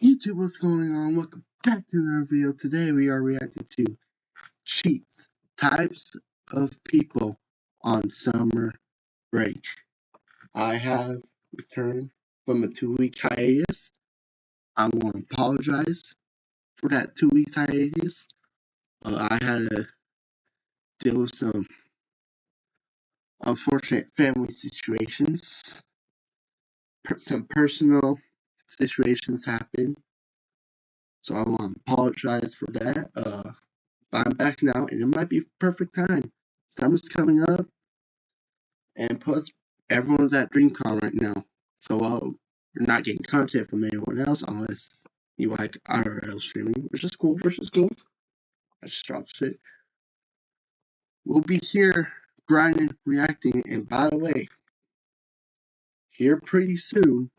YouTube, what's going on? Welcome back to another video. Today we are reacting to cheats, types of people on summer break. I have returned from a 2-week hiatus. I want to apologize for that 2 week hiatus. I had to deal with some unfortunate family situations. Some personal situations happened. So I want to apologize for that. I'm back now, and it might be perfect time. Summer's coming up, and plus, everyone's at DreamCon right now. So you're not getting content from anyone else unless you like IRL streaming, which is cool, I just dropped shit. We'll be here grinding, reacting, and by the way, here pretty soon,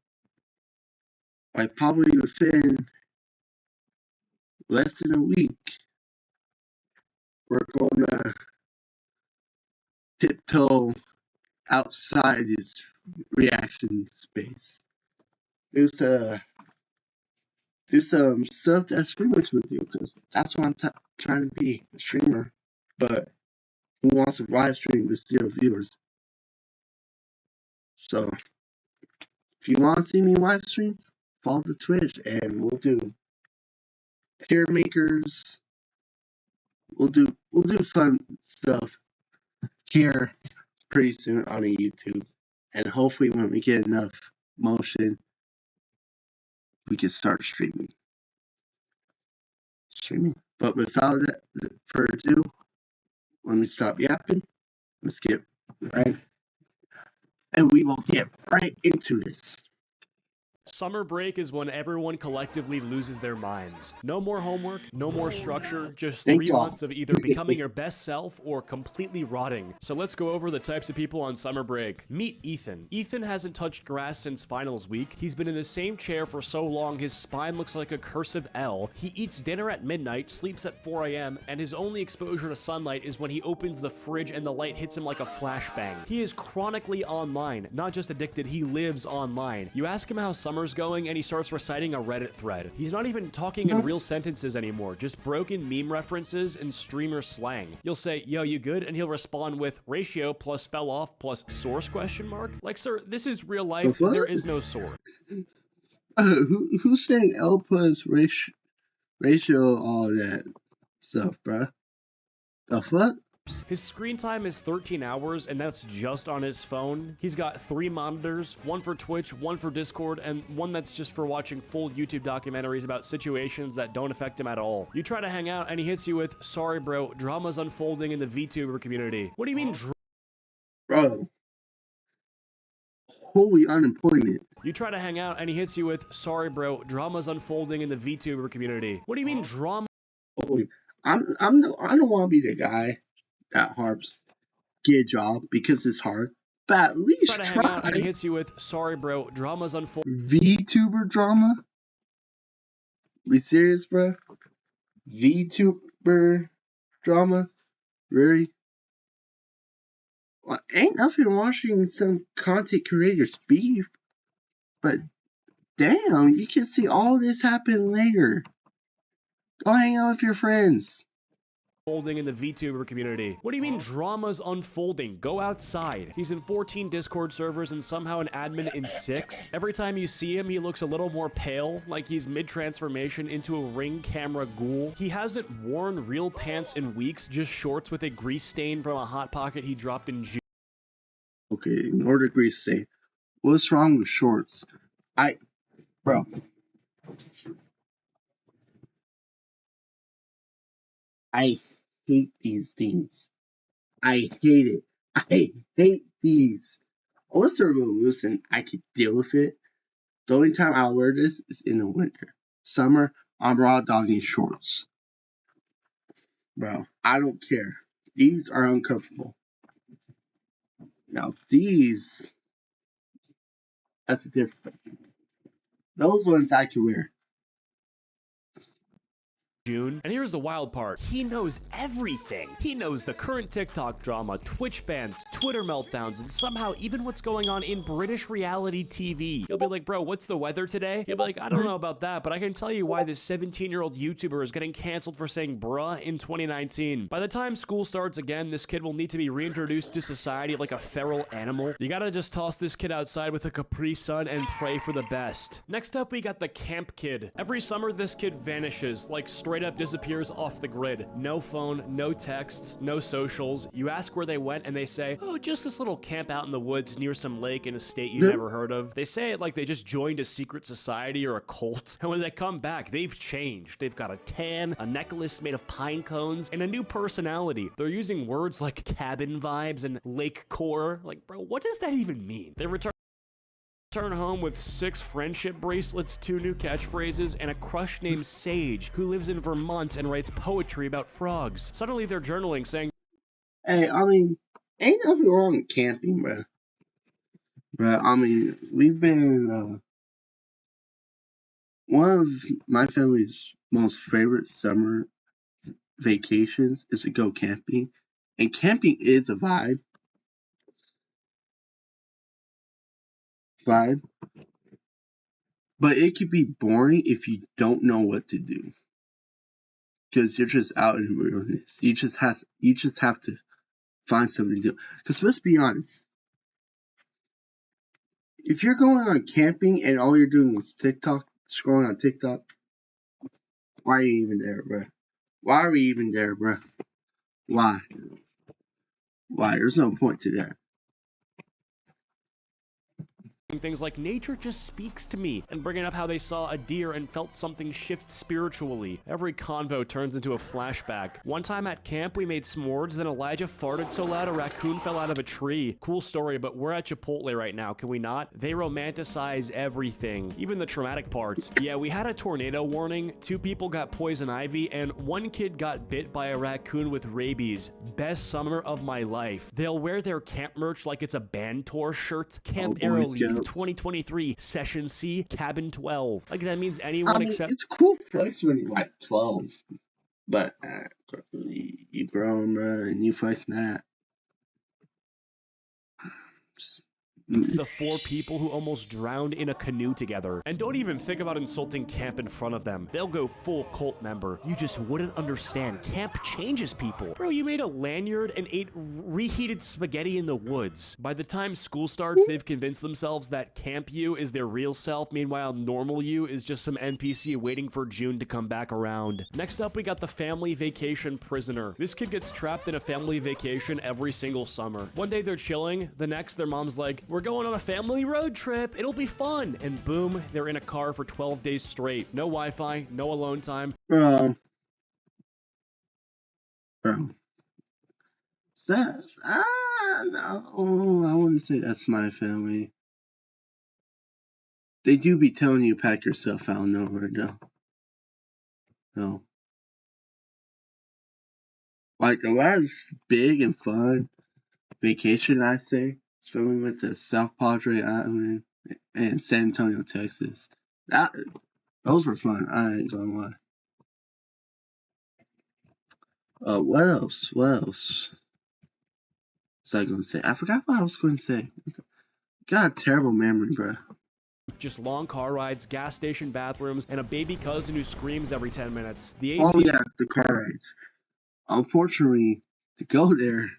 like probably within less than a week, we're gonna tiptoe outside this reaction space. Do some stuff that streamers would do, because that's what I'm trying to be, a streamer. But who wants to live stream with 0 viewers? So if you want to see me live stream, follow the Twitch, and we'll do tier makers. We'll do fun stuff here pretty soon on a YouTube, and hopefully when we get enough motion, we can start streaming. But without further ado, let me stop yapping. Let's get right, and we will get right into this. Summer break is when everyone collectively loses their minds. No more homework, no more structure, just 3 months of either becoming your best self or completely rotting. So let's go over the types of people on summer break. Meet Ethan. Ethan hasn't touched grass since finals week. He's been in the same chair for so long his spine looks like a cursive L. He eats dinner at midnight, sleeps at 4 a.m., and his only exposure to sunlight is when he opens the fridge and the light hits him like a flashbang. He is chronically online, not just addicted, he lives online. You ask him how summer's going and he starts reciting a Reddit thread. He's not even talking in real sentences anymore, just broken meme references and streamer slang. You'll say, yo, you good? And he'll respond with ratio plus fell off plus source question mark. Like, sir, this is real life. There is no source. Who's saying L plus ratio, all that stuff, bruh? The fuck? His screen time is 13 hours, and that's just on his phone. He's got 3 monitors, one for Twitch, one for Discord, and one that's just for watching full YouTube documentaries about situations that don't affect him at all. You try to hang out, and he hits you with, sorry bro, drama's unfolding in the VTuber community. What do you mean Bro. Holy unemployment. You try to hang out, and he hits you with, sorry bro, drama's unfolding in the VTuber community. What do you mean drama? Holy, I don't want to be the guy that harps get a job because it's hard, but at least try to hang out, and he hits you with, sorry bro, drama's unfolding. VTuber drama? We serious, bro? VTuber drama? Really? Well, ain't nothing watching some content creators beef, but damn, you can see all this happen later. Go hang out with your friends. In the VTuber community. What do you mean drama's unfolding? Go outside. He's in 14 Discord servers and somehow an admin in 6. Every time you see him, he looks a little more pale, like he's mid-transformation into a ring camera ghoul. He hasn't worn real pants in weeks, just shorts with a grease stain from a Hot Pocket he dropped in June. Okay, ignore the grease stain. What's wrong with shorts? Bro. I hate these things. I hate it. I hate these. Unless they're a little loose and I can deal with it. The only time I'll wear this is in the winter. Summer, I'm raw dogging shorts. Bro, I don't care. These are uncomfortable. Now these, that's a different. Those ones I can wear. June. And here's the wild part. He knows everything. He knows the current TikTok drama, Twitch bans, Twitter meltdowns, and somehow even what's going on in British reality TV. He'll be like, bro, what's the weather today? He'll be like, I don't know about that, but I can tell you why this 17-year-old YouTuber is getting canceled for saying bruh in 2019. By the time school starts again, this kid will need to be reintroduced to society like a feral animal. You gotta just toss this kid outside with a Capri Sun and pray for the best. Next up, we got the camp kid. Every summer, this kid vanishes, like straight up disappears off the grid. No phone, no texts, no socials. You ask where they went and they say, oh, just this little camp out in the woods near some lake in a state you never heard of. They say it like they just joined a secret society or a cult. And when they come back, they've changed. They've got a tan, a necklace made of pine cones, and a new personality. They're using words like cabin vibes and lake core. Like, bro, what does that even mean? They return home with 6 friendship bracelets, 2 new catchphrases, and a crush named Sage, who lives in Vermont and writes poetry about frogs. Suddenly they're journaling saying, hey, I mean, ain't nothing wrong with camping, bro. But I mean, we've been one of my family's most favorite summer vacations is to go camping, and camping is a vibe. But it could be boring if you don't know what to do, because you're just out in the wilderness. You just have to find something to do. Because let's be honest, if you're going on camping and all you're doing is TikTok, scrolling on TikTok, why are you even there, bro? Why are we even there, bro? Why? There's no point to that. things like nature just speaks to me, and bringing up how they saw a deer and felt something shift spiritually. Every convo turns into a flashback. One time at camp, we made s'mores, then Elijah farted so loud a raccoon fell out of a tree. Cool story, but we're at Chipotle right now, can we not? They romanticize everything, even the traumatic parts. Yeah, we had a tornado warning, 2 people got poison ivy, and 1 kid got bit by a raccoon with rabies. Best summer of my life. They'll wear their camp merch like it's a band tour shirt. Camp Arrow Leaf 2023, Session C, Cabin 12. Like, that means anyone except... It's cool flex when you're like 12, but you grown, bro, and you flex that. The 4 people who almost drowned in a canoe together. And don't even think about insulting camp in front of them. They'll go full cult member. You just wouldn't understand. Camp changes people. Bro, you made a lanyard and ate reheated spaghetti in the woods. By the time school starts, they've convinced themselves that camp you is their real self. Meanwhile, normal you is just some NPC waiting for June to come back around. Next up, we got the family vacation prisoner. This kid gets trapped in a family vacation every single summer. One day they're chilling. The next, their mom's like, we're going on a family road trip. It'll be fun. And boom, they're in a car for 12 days straight. No Wi-Fi, no alone time. Bro. No, I wouldn't say that's my family. They do be telling you pack your stuff out of nowhere, though. No. Like the last big and fun vacation, I say, swimming with the South Padre Island and San Antonio, Texas. Those were fun. I ain't gonna lie. What else? What was I gonna say? I forgot what I was gonna say. Got a terrible memory, bro. Just long car rides, gas station bathrooms, and a baby cousin who screams every 10 minutes. The AC. Oh yeah, the car rides. Unfortunately, to go there,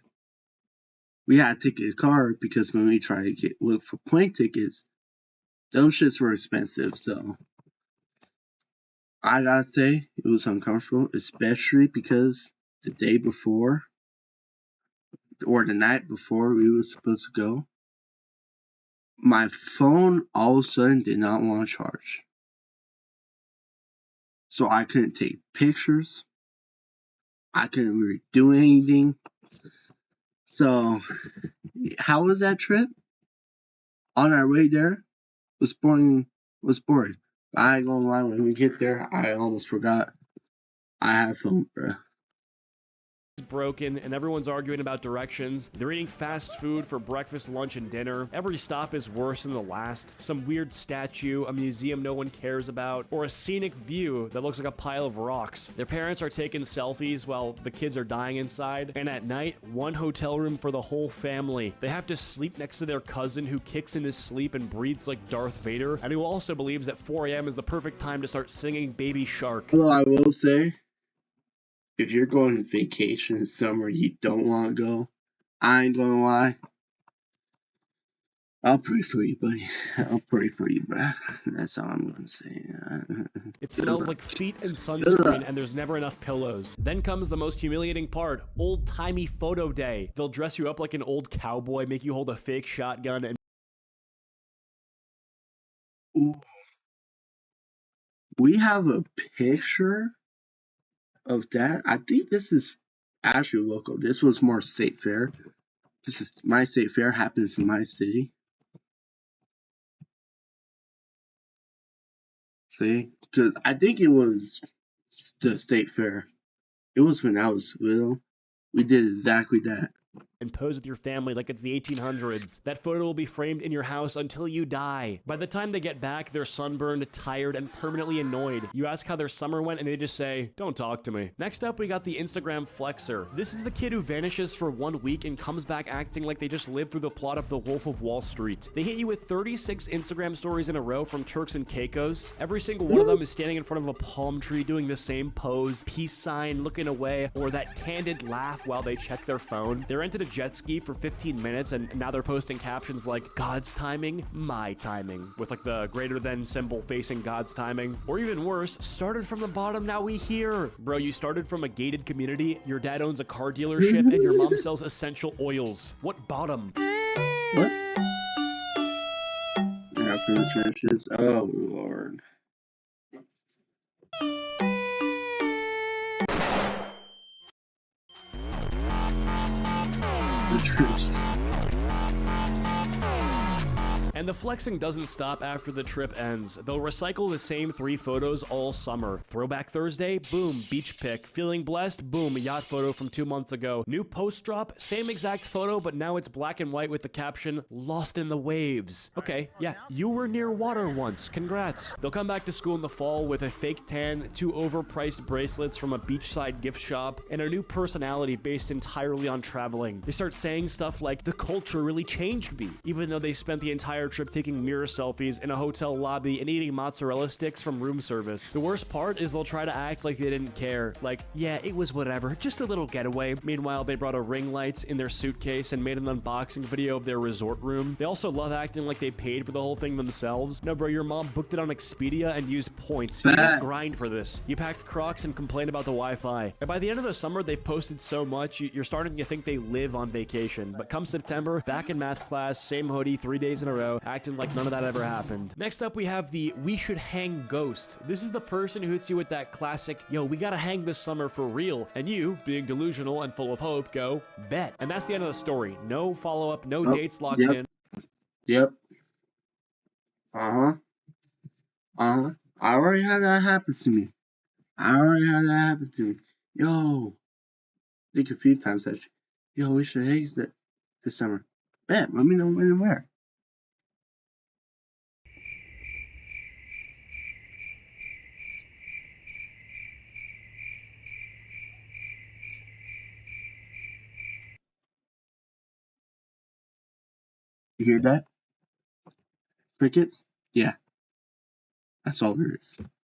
we had to take a car because when we tried to look for plane tickets, those shits were expensive. So I gotta say, it was uncomfortable, especially because the day before or the night before we were supposed to go, my phone all of a sudden did not want to charge. So I couldn't take pictures. I couldn't really do anything. So, how was that trip? On our way there, was boring. I ain't gonna lie, when we get there, I almost forgot I had a phone, bro. broken and everyone's arguing about directions. They're eating fast food for breakfast, lunch, and dinner. Every stop is worse than the last. Some weird statue, a museum no one cares about, or a scenic view that looks like a pile of rocks. Their parents are taking selfies while the kids are dying inside. And at night, one hotel room for the whole family. They have to sleep next to their cousin who kicks in his sleep and breathes like Darth Vader, and who also believes that 4 a.m. is the perfect time to start singing Baby Shark. Well, I will say, if you're going on vacation somewhere you don't want to go, I ain't gonna lie, I'll pray for you, buddy. I'll pray for you, bruh. That's all I'm gonna say. It smells like feet and sunscreen, and there's never enough pillows. Then comes the most humiliating part, old-timey photo day. They'll dress you up like an old cowboy, make you hold a fake shotgun, and Ooh. We have a picture of that. I think this is actually local. This was more state fair. This is my state fair, happens in my city. See? Because I think it was the state fair. It was when I was little. We did exactly that. and pose with your family like it's the 1800s. That photo will be framed in your house until you die. By the time they get back, they're sunburned, tired, and permanently annoyed. You ask how their summer went, and they just say, "Don't talk to me." Next up, we got the Instagram flexer. This is the kid who vanishes for 1 week and comes back acting like they just lived through the plot of The Wolf of Wall Street. They hit you with 36 Instagram stories in a row from Turks and Caicos. Every single one of them is standing in front of a palm tree doing the same pose, peace sign, looking away, or that candid laugh while they check their phone. They rented a jet ski for 15 minutes, and now they're posting captions like, "God's timing, my timing," with like the greater than symbol facing God's timing. Or even worse, "Started from the bottom, now we here." Bro, you started from a gated community, your dad owns a car dealership, and your mom sells essential oils. What bottom? What? After the churches? Oh, Lord. The church. And the flexing doesn't stop after the trip ends. They'll recycle the same 3 photos all summer. Throwback Thursday, boom, beach pic. Feeling blessed, boom, yacht photo from 2 months ago. New post drop, same exact photo, but now it's black and white with the caption, "Lost in the waves." Okay, yeah, you were near water once. Congrats. They'll come back to school in the fall with a fake tan, 2 overpriced bracelets from a beachside gift shop, and a new personality based entirely on traveling. They start saying stuff like, "The culture really changed me," even though they spent the entire trip taking mirror selfies in a hotel lobby and eating mozzarella sticks from room service. The worst part is they'll try to act like they didn't care. Like, "Yeah, it was whatever, just a little getaway." Meanwhile, they brought a ring light in their suitcase and made an unboxing video of their resort room. They also love acting like they paid for the whole thing themselves. No, bro, your mom booked it on Expedia and used points. You didn't grind for this. You packed Crocs and complained about the Wi-Fi. And by the end of the summer, they've posted so much, you're starting to think they live on vacation. But come September, back in math class, same hoodie, 3 days in a row, acting like none of that ever happened. Next up, we have the "we should hang" ghost. This is the person who hits you with that classic, "Yo, we gotta hang this summer for real," and you, being delusional and full of hope, go, "Bet." And that's the end of the story. No follow-up, no dates locked in. Yep. I already had that happen to me. Yo. I think a few times actually. Yo, we should hang this summer. Bet, let me know when and where. You hear that? Crickets? Yeah. That's all there is.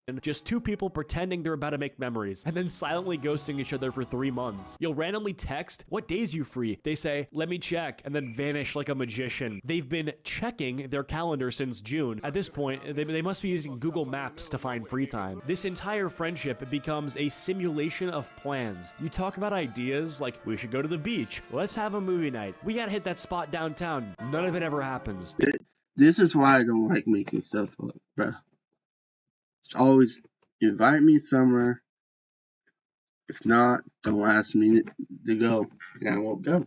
And just 2 people pretending they're about to make memories, and then silently ghosting each other for 3 months. You'll randomly text, "What days you free?" They say, "Let me check," and then vanish like a magician. They've been checking their calendar since June. At this point, they must be using Google Maps to find free time. This entire friendship becomes a simulation of plans. You talk about ideas like, "We should go to the beach. Let's have a movie night. We gotta hit that spot downtown." None of it ever happens. This is why I don't like making stuff up, bro. It's always invite me somewhere. If not, don't ask me to go, and I won't go.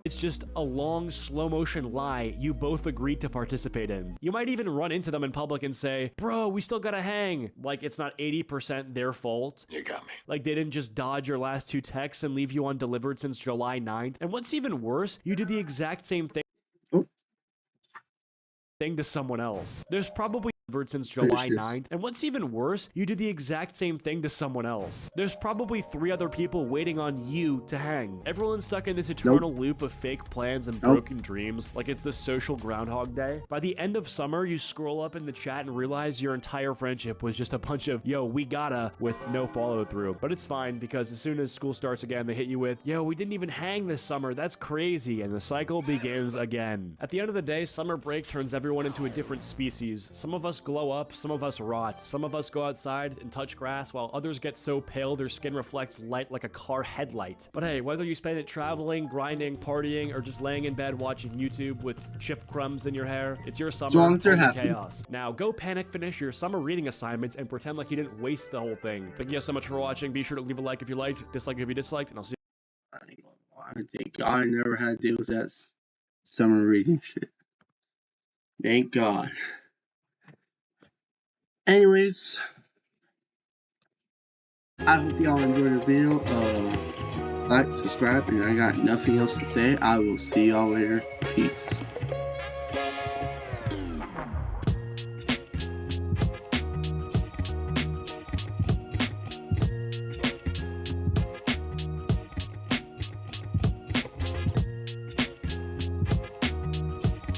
It's just a long, slow motion lie you both agreed to participate in. You might even run into them in public and say, bro, we still gotta hang. Like it's not 80% their fault. You got me. Like they didn't just dodge your last 2 texts and leave you undelivered since July 9th. And what's even worse, you did the exact same thing to someone else. There's probably since July 9th, and what's even worse, you do the exact same thing to someone else. There's probably 3 other people waiting on you to hang. Everyone's stuck in this eternal loop of fake plans and broken dreams, like it's the social Groundhog Day. By the end of summer, you scroll up in the chat and realize your entire friendship was just a bunch of, yo, we gotta, with no follow through. But it's fine, because as soon as school starts again, they hit you with, yo, we didn't even hang this summer, that's crazy, and the cycle begins again. At the end of the day, summer break turns everyone into a different species. Some of us glow up, some of us rot, some of us go outside and touch grass, while others get so pale their skin reflects light like a car headlight. But hey, whether you spend it traveling, grinding, partying, or just laying in bed watching YouTube with chip crumbs in your hair, it's your summer, as long as they're happy. Chaos. Now go panic finish your summer reading assignments and pretend like you didn't waste the whole thing. Thank you guys so much for watching. Be sure to leave a like if you liked, dislike if you disliked, and I'll see you. I thank God I never had to deal with that summer reading shit. Thank God. Anyways, I hope y'all enjoyed the video. Like, subscribe, and I got nothing else to say. I will see y'all later. Peace.